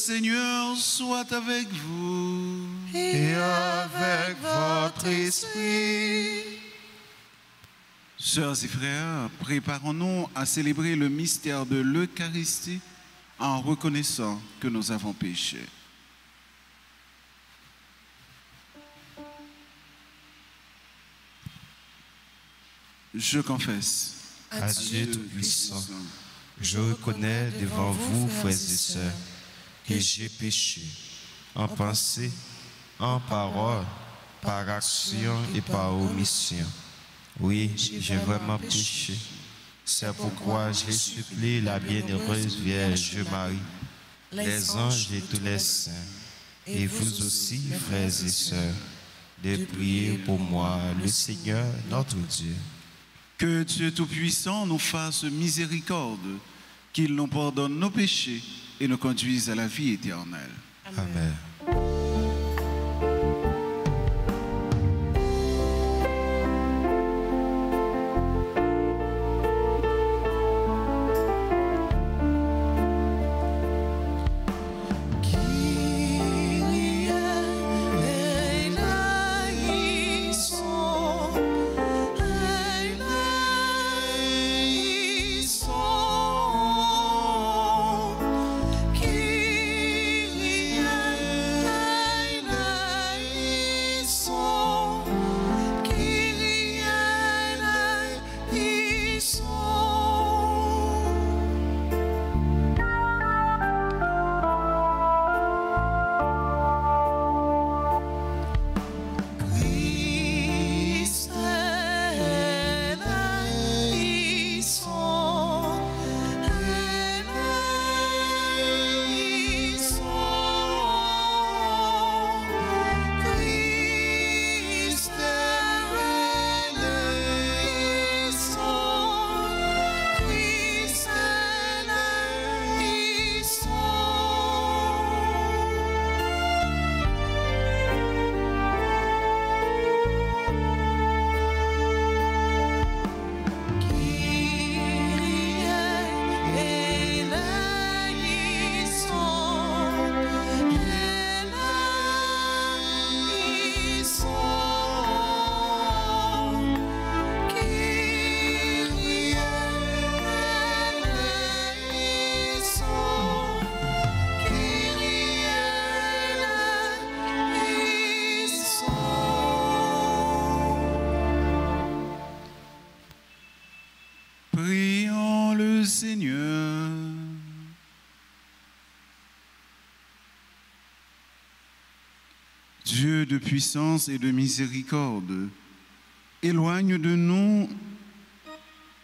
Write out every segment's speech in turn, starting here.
Seigneur soit avec vous. Et avec votre esprit. Sœurs et frères, préparons-nous à célébrer le mystère de l'Eucharistie en reconnaissant que nous avons péché. Je confesse À Dieu Tout-Puissant, je reconnais devant vous, frères et sœurs, que j'ai péché en pensée, en parole, par action et par omission. Oui, j'ai vraiment péché. C'est pourquoi je supplie la bienheureuse Vierge Marie, les anges et tous les saints, et vous aussi, frères et sœurs, de prier pour moi, le Seigneur notre Dieu. que Dieu Tout-Puissant nous fasse miséricorde, qu'il nous pardonne nos péchés et nous conduise à la vie éternelle. Amen. Prions le Seigneur. Dieu de puissance et de miséricorde, éloigne de nous,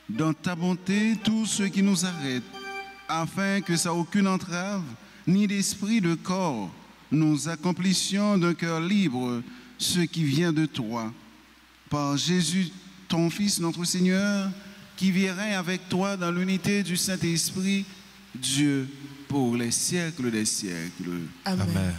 dans ta bonté, tout ce qui nous arrête, afin que sans aucune entrave, ni d'esprit de corps, nous accomplissions d'un cœur libre ce qui vient de toi. Par Jésus, ton Fils, notre Seigneur, qui vivrait avec toi dans l'unité du Saint-Esprit, Dieu, pour les siècles des siècles. Amen. Amen.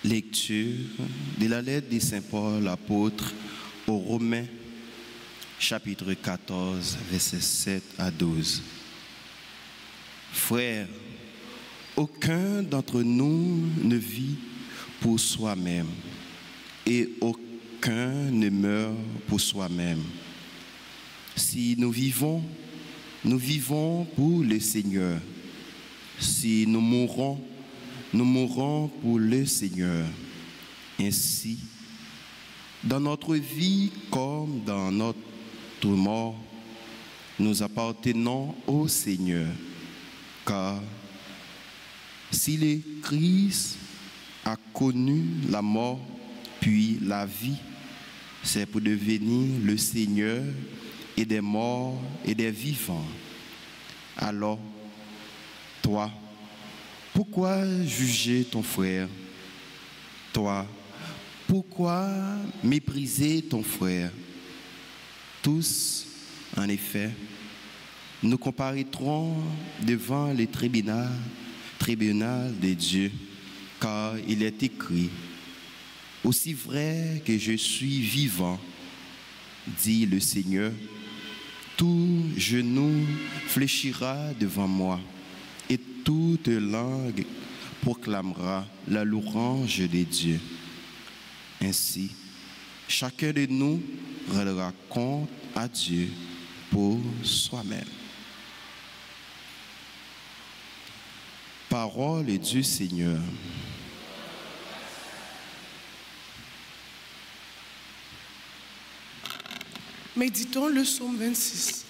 Lecture de la lettre de Saint Paul, l'apôtre, aux Romains, chapitre 14, versets 7 à 12. Frères, aucun d'entre nous ne vit pour soi-même et aucun ne meurt pour soi-même. Si nous vivons pour le Seigneur. Si nous mourons pour le Seigneur. Ainsi, dans notre vie comme dans notre mort, nous appartenons au Seigneur. Car si le Christ a connu la mort puis la vie, c'est pour devenir le Seigneur et des morts et des vivants. Alors, toi, pourquoi juger ton frère? Toi, pourquoi mépriser ton frère? Tous, En effet, nous comparaîtrons devant le tribunal de Dieu, car il est écrit, « Aussi vrai que je suis vivant, dit le Seigneur, tout genou fléchira devant moi, et toute langue proclamera la louange de Dieu. » Ainsi, chacun de nous rendra compte à Dieu pour soi-même. Parole du Seigneur. Méditons le psaume 26.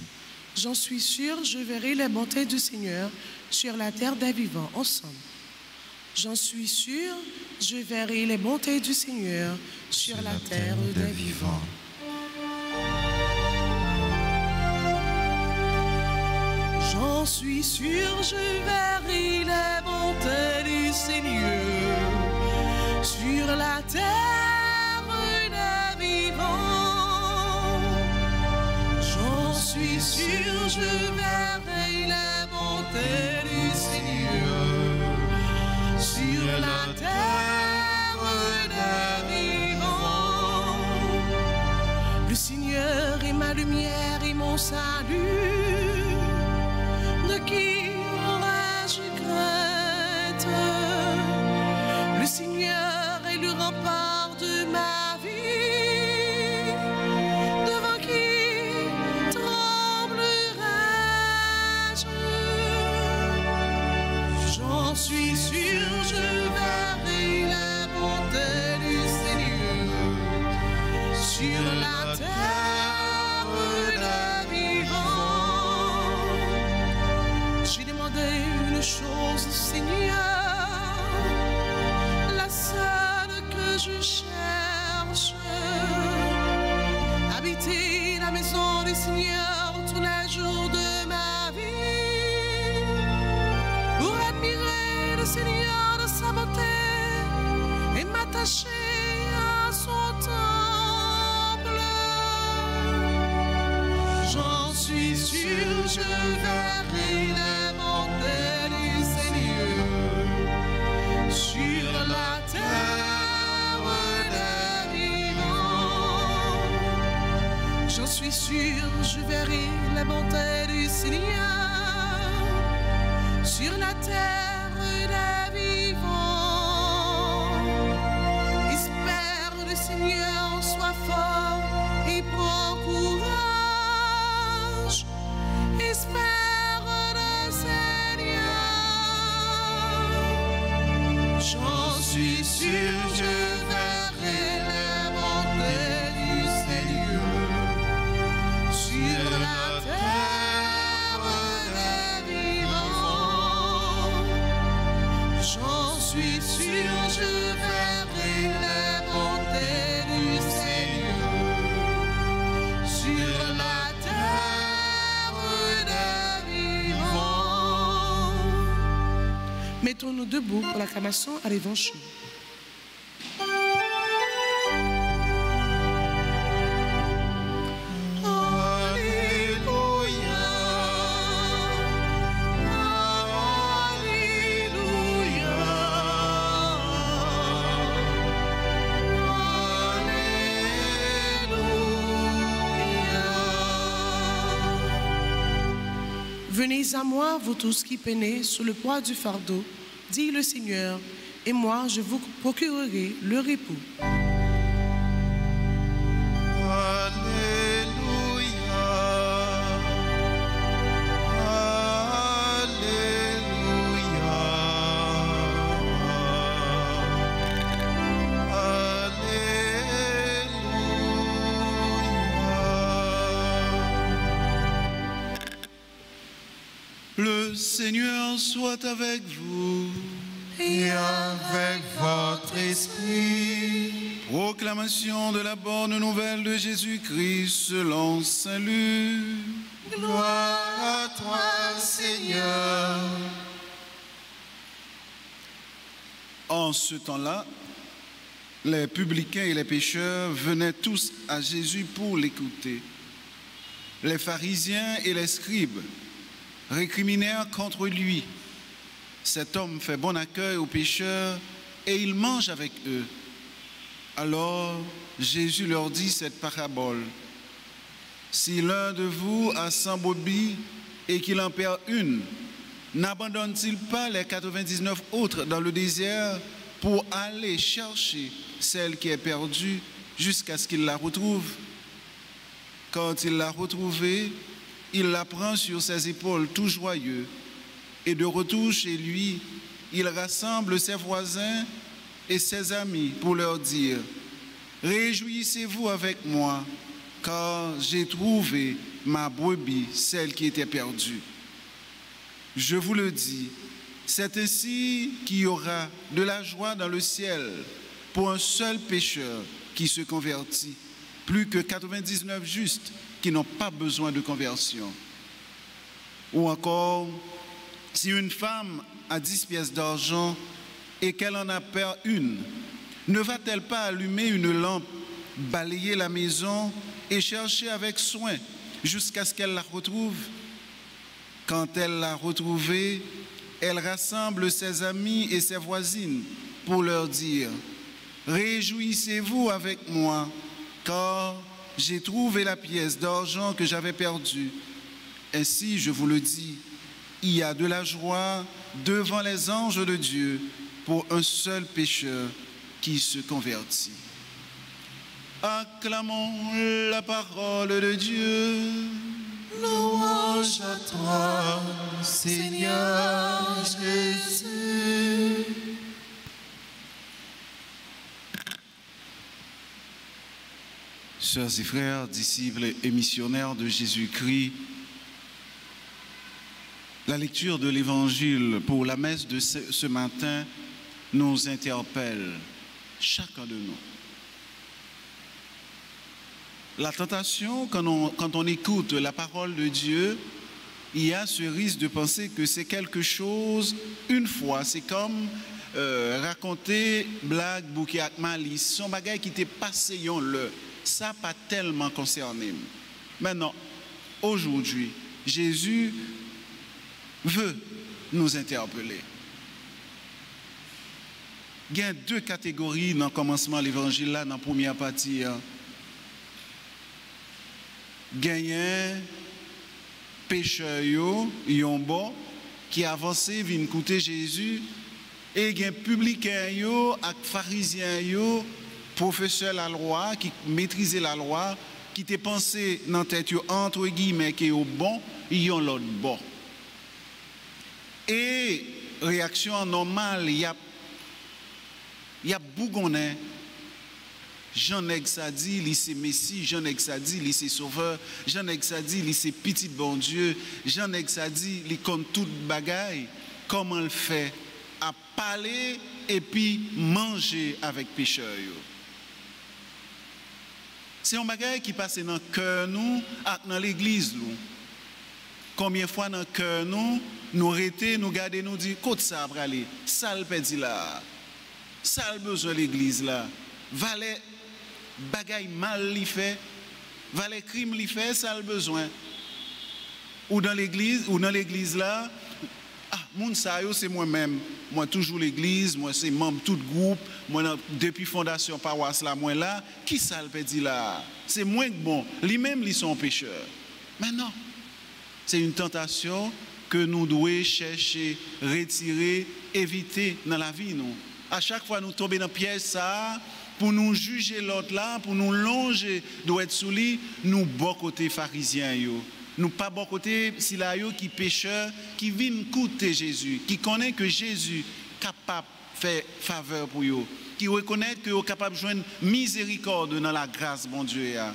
J'en suis sûr, je verrai les bontés du Seigneur sur la terre des vivants ensemble. J'en suis sûr, je verrai les bontés du Seigneur sur la terre des vivants. J'en suis sûr, je verrai les bontés du Seigneur sur la terre des vivants. J'en suis sûr, je verrai les bontés du Seigneur sur la terre des vivants. Le Seigneur est ma lumière et mon salut. De qui aurais-je crainte? Le Seigneur est le rempart de ma vie. Devant qui tremblerais-je? J'en suis sûr, je verrai la bonté du Seigneur sur la terre des vivants. J'ai demandé une chose, Seigneur, la seule que je cherche, habiter la maison du Seigneur tous les jours de ma vie, pour admirer le Seigneur de sa beauté et m'attacher à son temple. J'en suis sûr, je verrai les bontés du Seigneur sur la terre des vivants. J'en suis sûr, je verrai les bontés du Seigneur sur la terre des vivants. Espère le Seigneur, sois fort et prends courage. Espère le Seigneur. J'en suis sûr, je verrai les bontés du Seigneur sur la terre des vivants. J'en suis sûr, je verrai les bontés du Seigneur sur la terre des vivants. Mettons-nous debout pour l'acclamation à l'Évangile. Venez à moi, vous tous qui peinez sous le poids du fardeau, dit le Seigneur, et moi je vous procurerai le repos. Le Seigneur soit avec vous. Et avec votre esprit. Proclamation de la bonne nouvelle de Jésus-Christ selon Saint Luc. Gloire à toi, Seigneur. En ce temps-là, les publicains et les pécheurs venaient tous à Jésus pour l'écouter. Les pharisiens et les scribes récriminèrent contre lui. Cet homme fait bon accueil aux pécheurs et il mange avec eux. Alors Jésus leur dit cette parabole. Si l'un de vous a 100 brebis et qu'il en perd une, n'abandonne-t-il pas les 99 autres dans le désert pour aller chercher celle qui est perdue jusqu'à ce qu'il la retrouve? Quand il l'a retrouvée, il la prend sur ses épaules tout joyeux. Et de retour chez lui, il rassemble ses voisins et ses amis pour leur dire « Réjouissez-vous avec moi, car j'ai trouvé ma brebis, celle qui était perdue. » Je vous le dis, c'est ainsi qu'il y aura de la joie dans le ciel pour un seul pécheur qui se convertit, plus que 99 justes qui n'ont pas besoin de conversion. Ou encore, si une femme a 10 pièces d'argent et qu'elle en a perdu une, ne va-t-elle pas allumer une lampe, balayer la maison et chercher avec soin jusqu'à ce qu'elle la retrouve? Quand elle l'a retrouvée, elle rassemble ses amis et ses voisines pour leur dire « Réjouissez-vous avec moi, car j'ai trouvé la pièce d'argent que j'avais perdue. » Ainsi, je vous le dis, il y a de la joie devant les anges de Dieu pour un seul pécheur qui se convertit. Acclamons la parole de Dieu. Louange à toi, Seigneur Jésus. Sœurs et frères, disciples et missionnaires de Jésus-Christ, la lecture de l'Évangile pour la messe de ce matin nous interpelle, chacun de nous. La tentation, quand on écoute la parole de Dieu, il y a ce risque de penser que c'est quelque chose, une fois, c'est comme raconter blague, bouquet avec malice, son bagage qui t'est passé, ça n'a pas tellement concerné. Maintenant, aujourd'hui, Jésus veut nous interpeller. Il y a deux catégories dans le commencement de l'évangile, là, dans la première partie. Gagnant pécheur yon bon qui avancé vient écouter Jésus et gain publicain yo ak pharisien yo professeur la loi qui maîtrisait la loi qui te pensé dans tête yo entre guillemets que yo bon yon l'autre bon et réaction normale il y a bougonné Jean-Nèg ça dit, il c'est Messie, Jean-Nèg ça dit, il c'est Sauveur, Jean-Nèg ça dit, il c'est petit bon Dieu, Jean-Nèg ça dit, il compte toute bagaille, comment il fait à parler et puis manger avec pécheur. C'est un bagaille qui passe dans le cœur nous, dans l'église nous. Combien de fois dans le cœur nous arrêter, nous garder, nous dire, côté ça après aller, ça le pédi là, ça le besoin l'église là, valet bagaille mal li fait, valet crime li fait, ça le besoin. Ou dans l'église là, moun sa yo c'est moi-même, moi toujours l'église, moi c'est membre tout groupe, moi depuis fondation paroisse là, moi là, qui ça le pédi là? C'est moins que bon, lui-même li son pécheur. Mais non. C'est une tentation que nous devons chercher, retirer, éviter dans la vie nous. À chaque fois nous tomber dans piège ça pour nous juger l'autre là, pour nous longer, doit être sous lui, nous bon côté pharisiens yo. Nous pas bon côté si là yo qui pécheur, qui vient écouter Jésus, qui connaît que Jésus capable faire faveur pour yo, qui reconnaît que yo capable joindre miséricorde dans la grâce bon Dieu ya.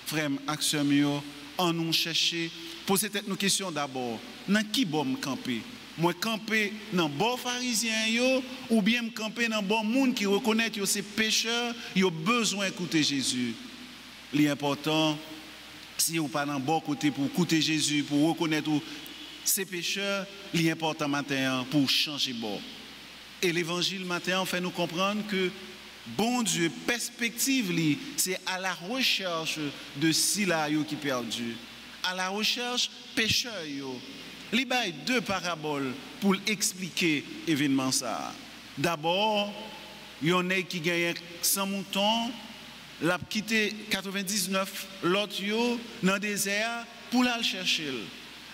Frère action yo, en nous chercher, poser tête nous question d'abord, dans qui bon camper? Moi camper dans bon pharisien yo ou bien me camper dans bon monde qui reconnaît que c'est pécheur, yo besoin écouter Jésus. L'important si ou pas dans bon côté pour écouter Jésus, pour reconnaître ces pécheurs, l'important matin pour changer bon. Et l'évangile matin fait nous comprendre que bon Dieu perspective c'est à la recherche de si là yo qui perdu. à la recherche pécheur. Il y a deux paraboles pour expliquer l'événement ça. D'abord, il y en a qui gagnent 100 moutons, l'a quitté 99 l'autre dans le désert pour aller chercher.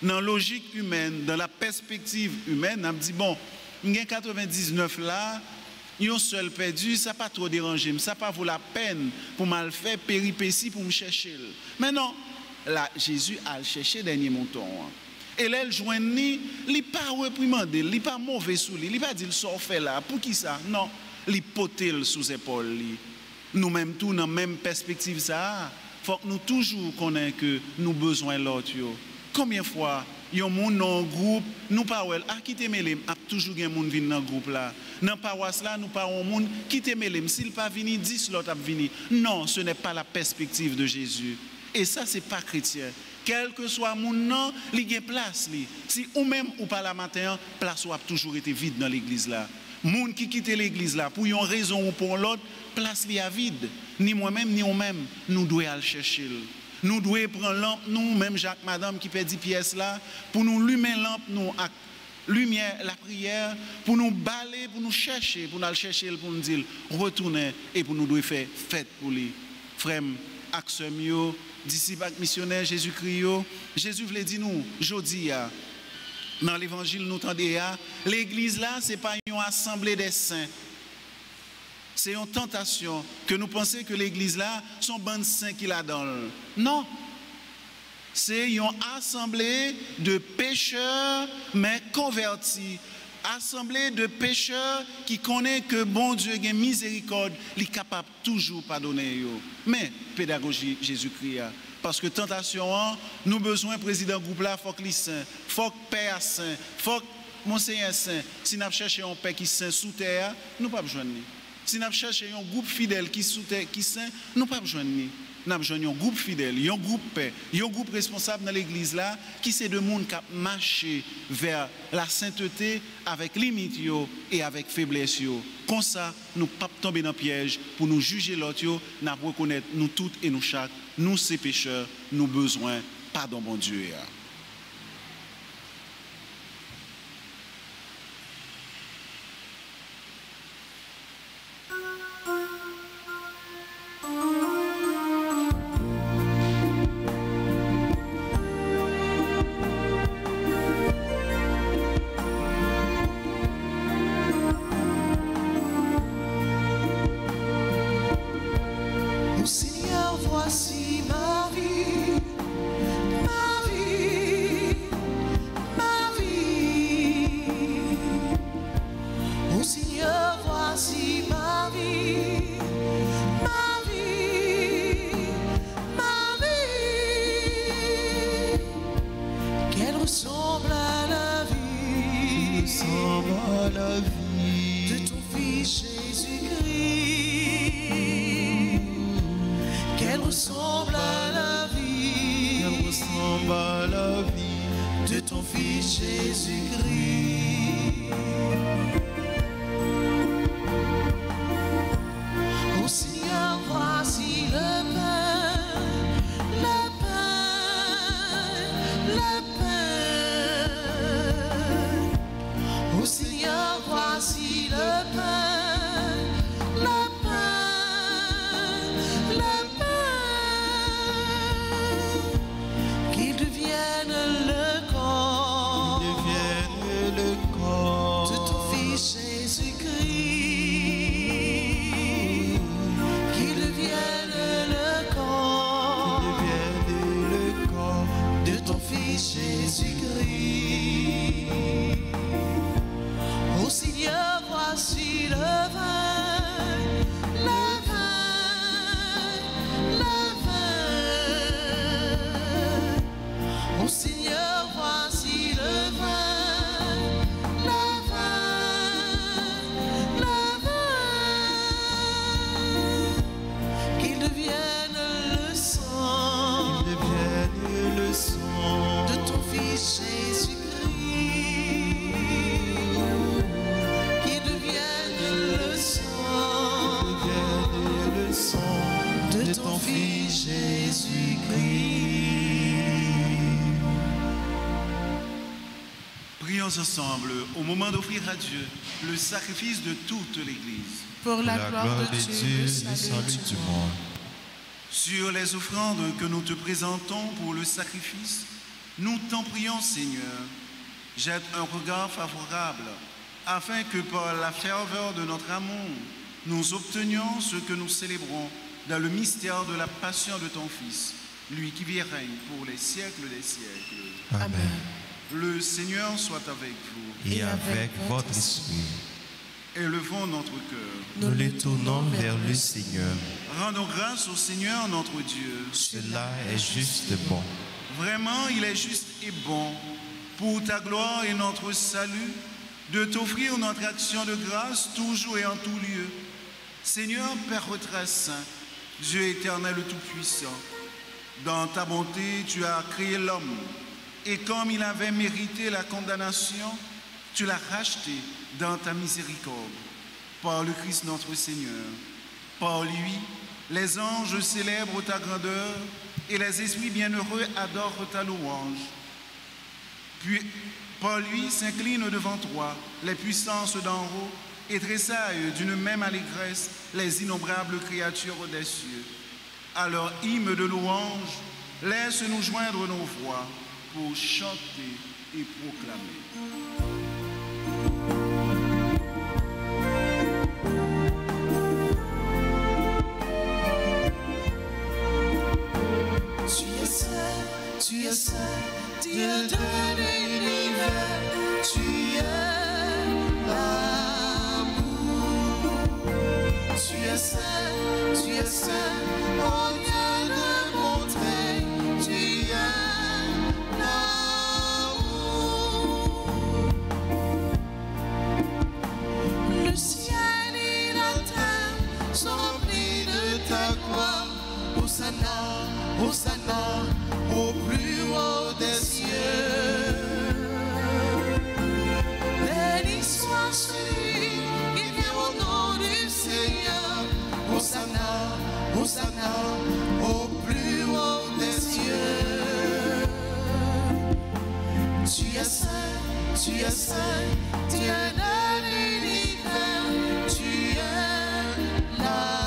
Dans la logique humaine, dans la perspective humaine, on dit bon, il y a 99 là, il y a un seul perdu, ça pas trop dérangé, ça pas vaut la peine pour mal faire péripétie pour me chercher. Mais non, là Jésus a cherché dernier mouton. Et là, il joignit, il n'est pas réprimandé, il n'est pas mauvais sous lui, il n'est pas dit le sort fait là. Pour qui ça? Non, il potel sous épaule. Nous-mêmes, tout dans la même perspective, ça, il faut que nous toujours connaissions que nous avons besoin de l'autre. Combien de fois, il y a un monde dans un groupe, nous parlons, qui te mêlé, il y a toujours un monde qui vient dans le groupe là. Dans la paroisse là, nous parlons un monde qui te mêlé. S'il n'est pas venu, 10 l'autre a venu. Non, ce n'est pas la perspective de Jésus. Et ça, ce n'est pas chrétien. Quel que soit mon nom, il y a place. Si ou même ou pas la matin, place a toujours été vide dans l'église là. Moun qui quitte l'église là, pour une raison ou pour l'autre, place li a vide. Ni moi-même, ni nous-mêmes, nous devons aller chercher. Nous devons prendre lampe, nous, même Jacques, madame qui perd 10 pièces là, pour nous allumer lampe, nous, lumière, la prière, pour nous balayer, pour nous chercher, pour nous chercher, pour nous dire, retourner et pour nous devons faire fête pour lui. Frère, action mieux. Disciples missionnaires Jésus-Christ, Jésus voulait dire nous, aujourd'hui, dans l'évangile, nous entendons, l'église là, ce n'est pas une assemblée des saints. C'est une tentation que nous pensons que l'église là, sont bonnes saints qui la donnent. Non. C'est une assemblée de pécheurs, mais convertis. Assemblée de pécheurs qui connaissent que bon Dieu a miséricorde, il est capable toujours de pardonner. Mais, pédagogie Jésus-Christ, parce que tentation, nous avons besoin du président groupe là, il faut que les saints, il faut que le père saint, il faut que monseigneur saint. Si nous cherchons un père qui est saint sous terre, nous ne pouvons pas besoin. Si nous cherchons un groupe fidèle qui est sous terre, qui est saint, nous ne pouvons pas besoin. Nous avons besoin d'un groupe fidèle, un groupe paix, un groupe responsable dans l'église là, qui c'est de monde qui a marché vers la sainteté avec limite et avec faiblesse. Comme ça, nous ne pouvons pas tomber dans le piège pour nous juger l'autre, nous reconnaître nous toutes et nous chaque, nous ces pécheurs, nous avons besoin, pardon mon Dieu. De ton Prions ensemble au moment d'offrir à Dieu le sacrifice de toute l'Église. Pour la gloire de Dieu, le salut du monde. Sur les offrandes que nous te présentons pour le sacrifice, nous t'en prions, Seigneur. Jette un regard favorable, afin que par la ferveur de notre amour, nous obtenions ce que nous célébrons dans le mystère de la passion de ton Fils, lui qui vit et règne pour les siècles des siècles. Amen. Le Seigneur soit avec vous. Et avec votre esprit, Élevons notre cœur. nous les tournons vers le Seigneur. Rendons grâce au Seigneur notre Dieu. Cela est juste et bon. Vraiment, il est juste et bon, pour ta gloire et notre salut, de t'offrir notre action de grâce toujours et en tout lieu. Seigneur, Père très saint, Dieu éternel tout-puissant, dans ta bonté, tu as créé l'homme, et comme il avait mérité la condamnation, tu l'as racheté dans ta miséricorde, par le Christ notre Seigneur. Par lui, les anges célèbrent ta grandeur, et les esprits bienheureux adorent ta louange. Puis, par lui s'inclinent devant toi les puissances d'en haut et tressaillent d'une même allégresse les innombrables créatures des cieux. À leur hymne de louange, laisse-nous joindre nos voix pour chanter et proclamer. Tu es saint, Dieu de l'univers, tu es l'amour. Tu es saint, oh Dieu de bonté, tu es l'amour. Le ciel et la terre sont remplis de ta gloire. Hosanna, Hosanna, au plus haut des cieux. Béni soit celui qui vient au nom du Seigneur. Hosanna, Hosanna, au plus haut des cieux. Tu es saint, Dieu de l'univers, tu es l'amour.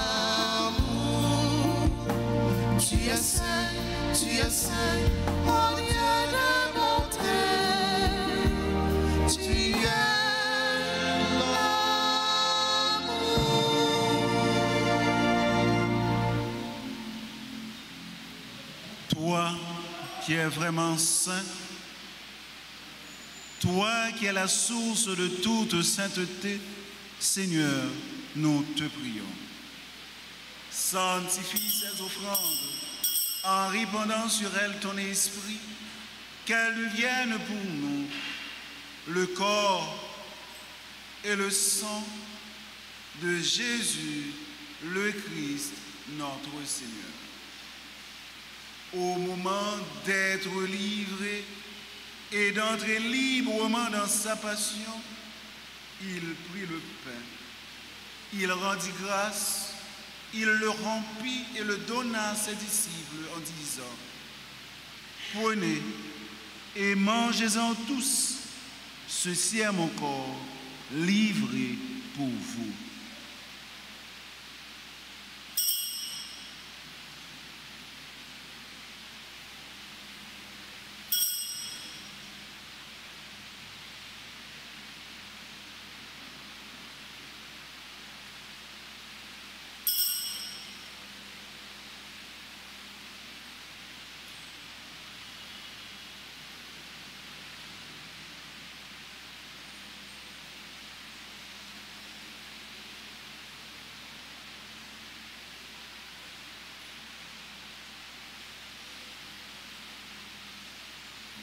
Tu es saint, oh Dieu de bonté, tu es l'amour. Toi qui es vraiment saint, toi qui es la source de toute sainteté, Seigneur, nous te prions. Sanctifie ces offrandes en répandant sur elles ton esprit, qu'elles deviennent pour nous le corps et le sang de Jésus, le Christ, notre Seigneur. Au moment d'être livré et d'entrer librement dans sa passion, il prit le pain, il rendit grâce, il le rompit et le donna à ses disciples en disant: prenez et mangez-en tous, ceci est mon corps livré pour vous.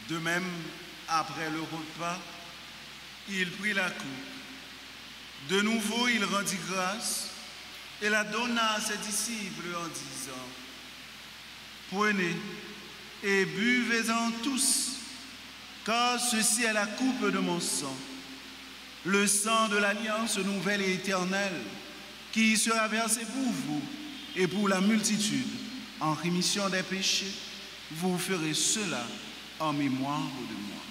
De même, après le repas, il prit la coupe. De nouveau, il rendit grâce et la donna à ses disciples en disant: prenez et buvez-en tous, car ceci est la coupe de mon sang, le sang de l'alliance nouvelle et éternelle, qui sera versé pour vous et pour la multitude en rémission des péchés. Vous ferez cela en mémoire de moi.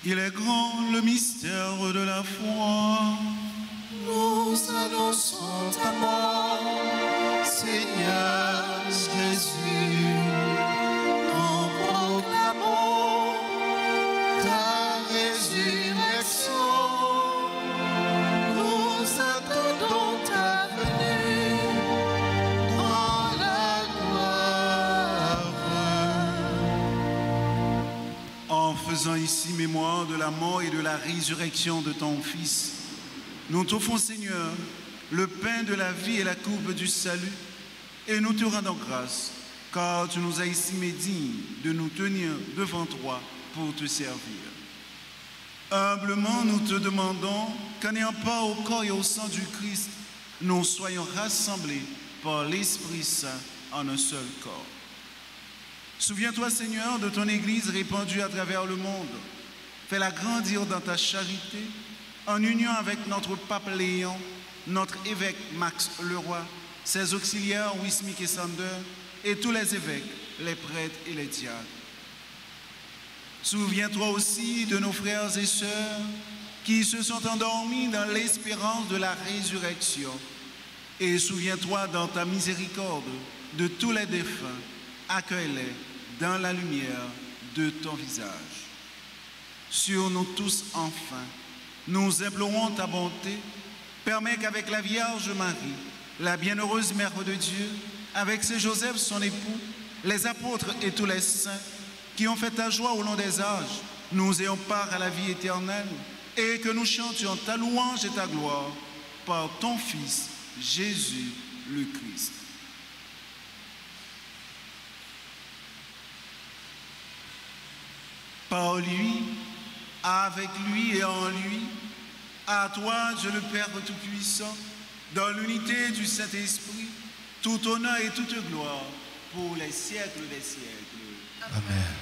Il est grand le mystère de la foi. Nous annonçons ta mort, Seigneur Jésus. Nous proclamons ta résurrection. Nous attendons ta venue dans la gloire. En faisant ici mémoire de la mort et de la résurrection de ton Fils, nous t'offrons, Seigneur, le pain de la vie et la coupe du salut, et nous te rendons grâce, car tu nous as estimés dignes de nous tenir devant toi pour te servir. Humblement, nous te demandons qu'en ayant part au corps et au sang du Christ, nous soyons rassemblés par l'Esprit Saint en un seul corps. Souviens-toi, Seigneur, de ton Église répandue à travers le monde. Fais-la grandir dans ta charité, en union avec notre pape Léon, notre évêque Max Leroy, ses auxiliaires Wismik et Sander, et tous les évêques, les prêtres et les diacres. Souviens-toi aussi de nos frères et sœurs qui se sont endormis dans l'espérance de la résurrection. Et souviens-toi dans ta miséricorde de tous les défunts, accueille-les dans la lumière de ton visage. Sur nous tous, enfin, nous implorons ta bonté. Permets qu'avec la Vierge Marie, la bienheureuse Mère de Dieu, avec Saint Joseph, son époux, les apôtres et tous les saints qui ont fait ta joie au long des âges, nous ayons part à la vie éternelle et que nous chantions ta louange et ta gloire par ton Fils, Jésus le Christ. Par lui, avec lui et en lui, à toi, Dieu le Père Tout-Puissant, dans l'unité du Saint-Esprit, tout honneur et toute gloire pour les siècles des siècles. Amen.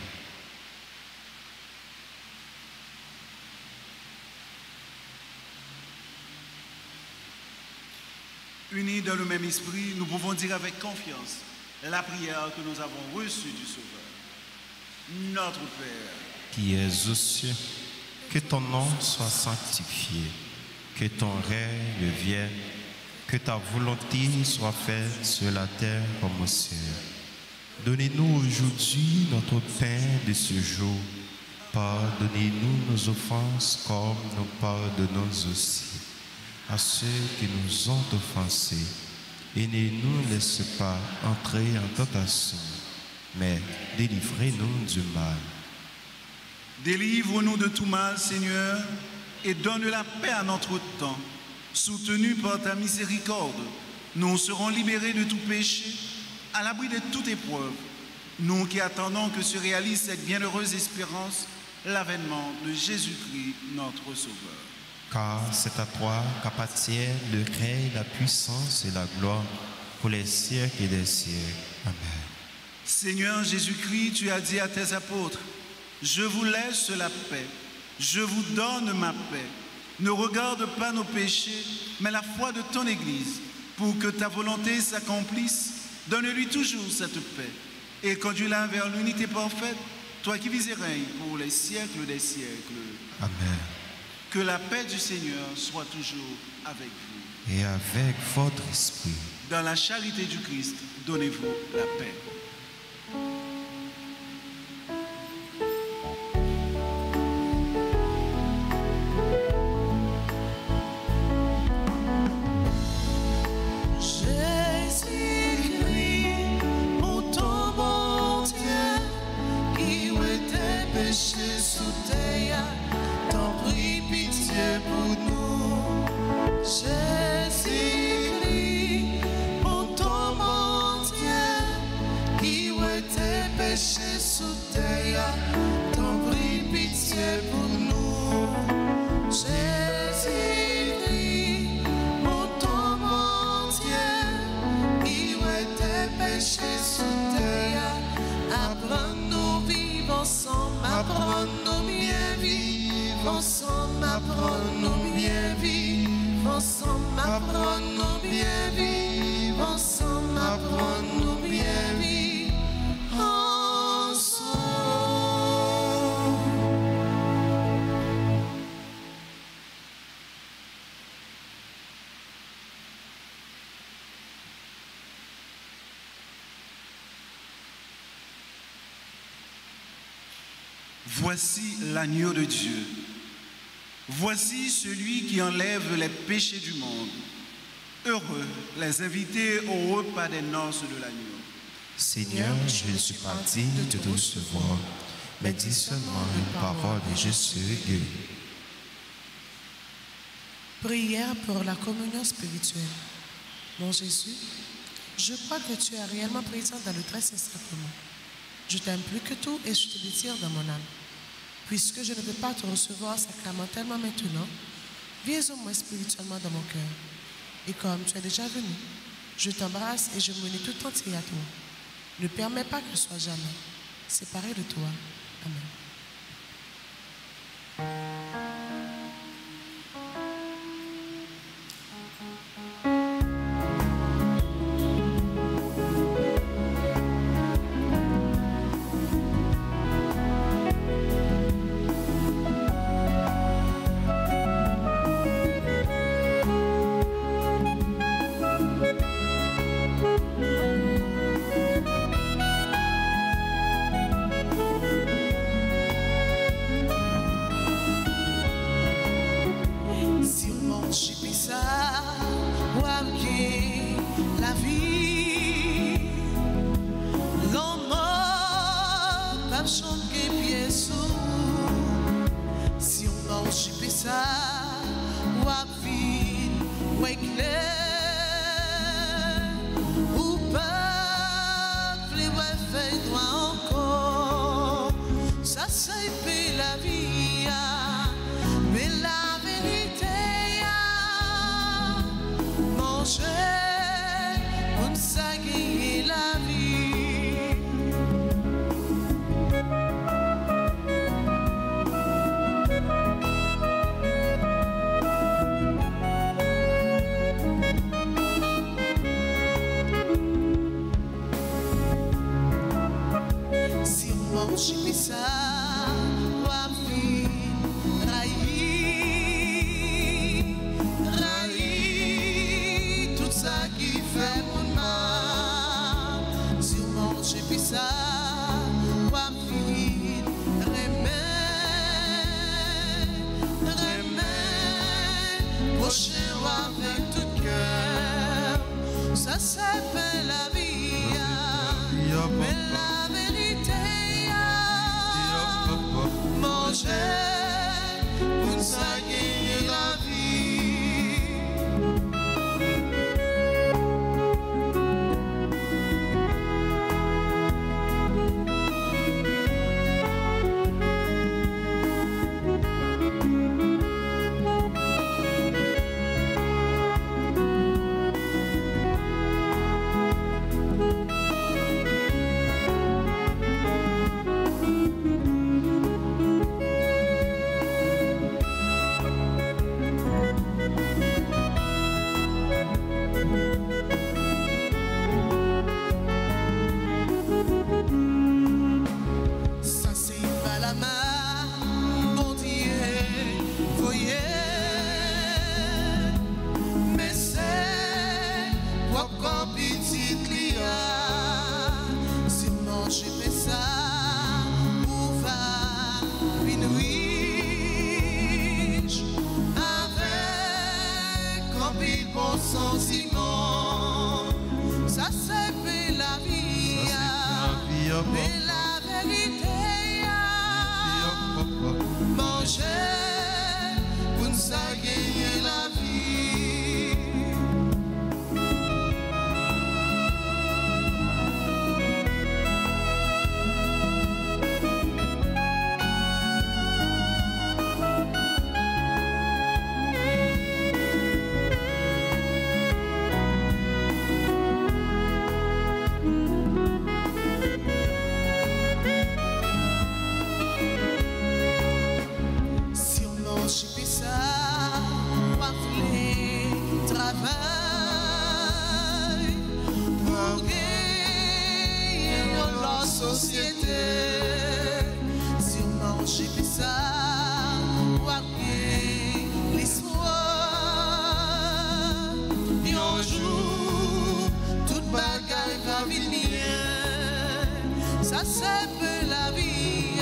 Unis dans le même esprit, nous pouvons dire avec confiance la prière que nous avons reçue du Sauveur. Notre Père, qui es aux cieux, que ton nom soit sanctifié, que ton règne vienne, que ta volonté soit faite sur la terre comme au ciel. Donnez-nous aujourd'hui notre pain de ce jour. Pardonnez-nous nos offenses comme nous pardonnons aussi à ceux qui nous ont offensés. Et ne nous laisse pas entrer en tentation, mais délivrez-nous du mal. délivre-nous de tout mal, Seigneur, et donne la paix à notre temps. Soutenus par ta miséricorde, nous serons libérés de tout péché, à l'abri de toute épreuve. Nous qui attendons que se réalise cette bienheureuse espérance, l'avènement de Jésus-Christ, notre Sauveur. Car c'est à toi qu'appartiennent le règne, la puissance et la gloire pour les siècles et des siècles. Amen. Seigneur Jésus-Christ, tu as dit à tes apôtres, « Je vous laisse la paix, je vous donne ma paix. Ne regarde pas nos péchés, mais la foi de ton Église. Pour que ta volonté s'accomplisse, donne-lui toujours cette paix et conduis-la vers l'unité parfaite, toi qui vis et règnes pour les siècles des siècles. Amen. Que la paix du Seigneur soit toujours avec vous. Et avec votre esprit. Dans la charité du Christ, donnez-vous la paix. Apprends-nous bien vivre ensemble, apprends-nous bien vivre ensemble, apprends-nous bien vivre ensemble, apprends-nous bien vivre ensemble. Voici l'agneau de Dieu. Voici celui qui enlève les péchés du monde. Heureux les invités au repas des noces de l'agneau. Seigneur, je ne suis pas digne de te recevoir, mais dis seulement une parole et je serai guéri. Prière pour la communion spirituelle. Mon Jésus, je crois que tu es réellement présent dans le très saint sacrement. Je t'aime plus que tout et je te désire dans mon âme. Puisque je ne peux pas te recevoir sacramentellement maintenant, viens au moins spirituellement dans mon cœur. Et comme tu es déjà venu, je t'embrasse et je me unis tout entier à toi. Ne permets pas que je sois jamais séparé de toi. Amen. Ça c'est peu la vie,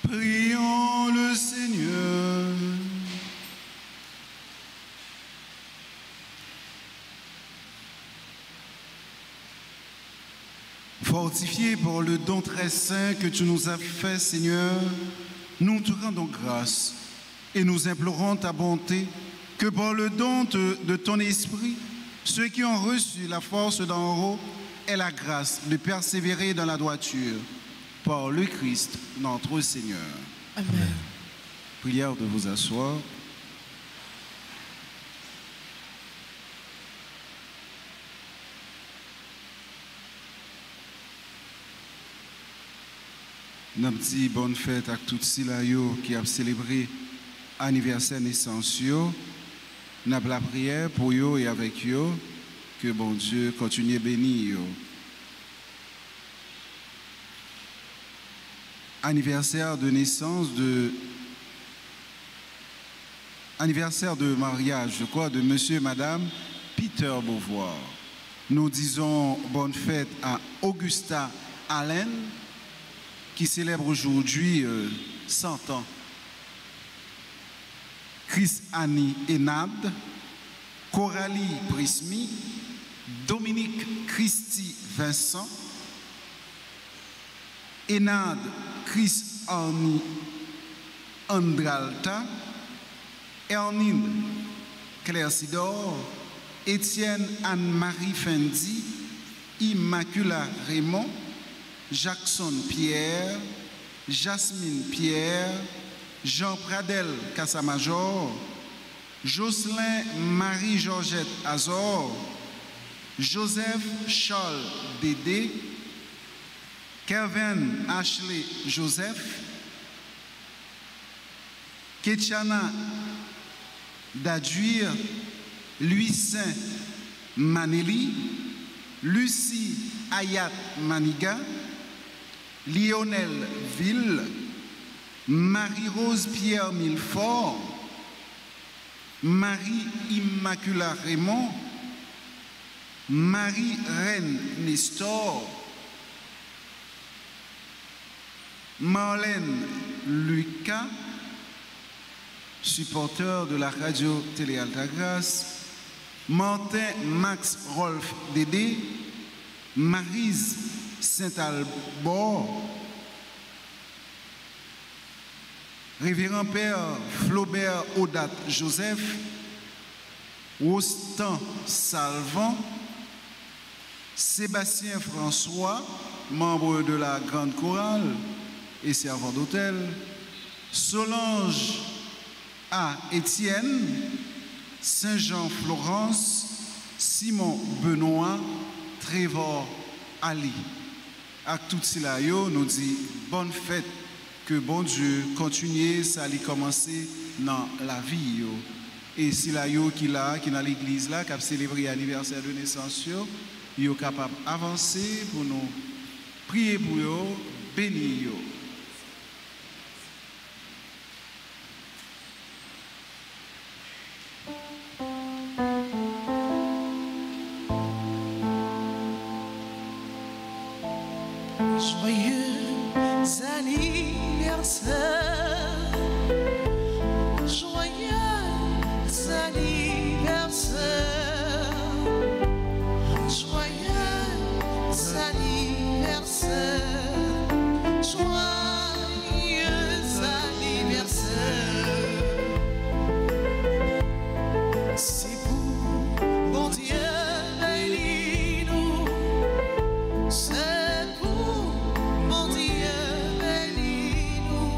Prions le Seigneur. Fortifiés par le don très saint que tu nous as fait, Seigneur, nous te rendons grâce et nous implorons ta bonté que par le don de ton esprit, ceux qui ont reçu la force d'en haut aient la grâce de persévérer dans la droiture par le Christ, notre Seigneur. Amen. Prière de vous asseoir. Nous avons dit bonne fête à tous ceux qui ont célébré l'anniversaire naissance. Nous avons la prière pour eux et avec eux, que bon Dieu continue à bénir. Anniversaire de naissance anniversaire de mariage, je crois, de monsieur et madame Peter Beauvoir. Nous disons bonne fête à Augusta Allen, qui célèbre aujourd'hui 100 ans. Chris Annie Enad, Coralie Prismi, Dominique Christy Vincent, Enad Chris Annie Andralta, Ernine Claire Sidor, Étienne Anne-Marie Fendi, Immacula Raymond, Jackson Pierre, Jasmine Pierre, Jean Pradel Cassamajor, Jocelyn Marie-Georgette Azor, Joseph Charles Dédé, Kevin Ashley Joseph, Ketchana Daduir, Louis Saint Maneli, Lucie Ayat Maniga, Lionel Ville, Marie-Rose Pierre Milfort, Marie-Immacula Raymond, Marie-Reine Nestor, Marlène Lucas, supporteur de la radio Télé Altagrace, Martin Max Rolf Dédé, Maryse Saint-Albor, Révérend Père Flaubert Audat Joseph, Rostand Salvant, Sébastien François, membre de la Grande Chorale et servant d'hôtel, Solange A. Étienne, Saint-Jean Florence, Simon Benoît, Trevor Ali. À toutes ces là, nous dit bonne fête, que bon Dieu continue ça à commencer dans la vie. Et si là qui dans l'église là qui a célébré l'anniversaire de naissance, yo capable d'avancer pour nous prier pour eux, bénir eux. Joyeux anniversaire, joyeux anniversaire, joyeux anniversaire, joyeux anniversaire. C'est pour bon Dieu bénis-nous. C'est pour mon Dieu bénis-nous.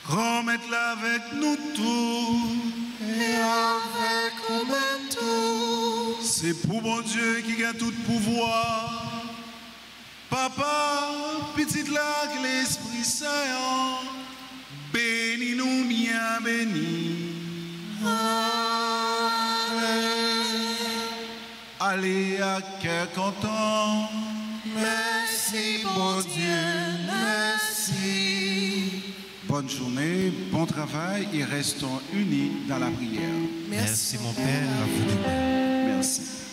Remettre-la avec nous tous. Et avec nous tous. C'est pour mon Dieu qui a tout pouvoir. Papa, petite là, que l'Esprit Saint, bénis-nous bien bénis. Allez à cœur content. Merci, bon Dieu, merci. Bonne journée, bon travail et restons unis dans la prière. Merci mon Père, à vous de même. Merci.